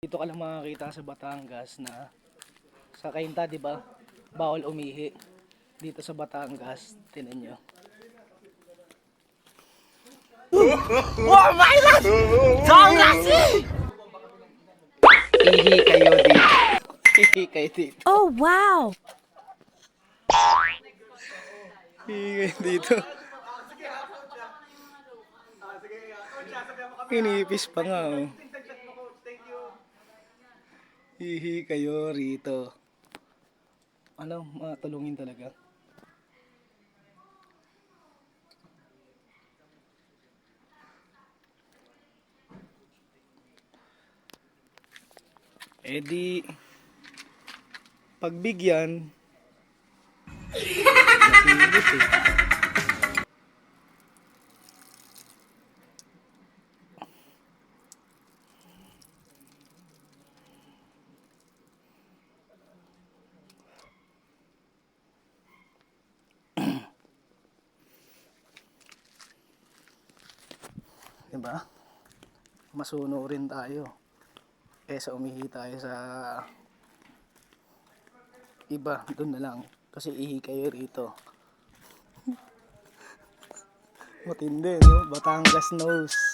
Dito ka lang makakita sa Batangas na sa Cainta, di ba? Bawal umihi. Dito sa Batangas, tinan nyo. Oh my God! Ihi kayo dito. Ihi kayo dito. Oh, wow! Ihi kayo dito. Pinipis pa nga oh. Hihi kayo rito. Ano, matulungin talaga. Eh di, pagbigyan, masilis eh. Diba? Masuno rin tayo. Kesa umihi tayo sa iba, doon na lang. Kasi ihi kayo rito. Matindi, no? Batangas knows.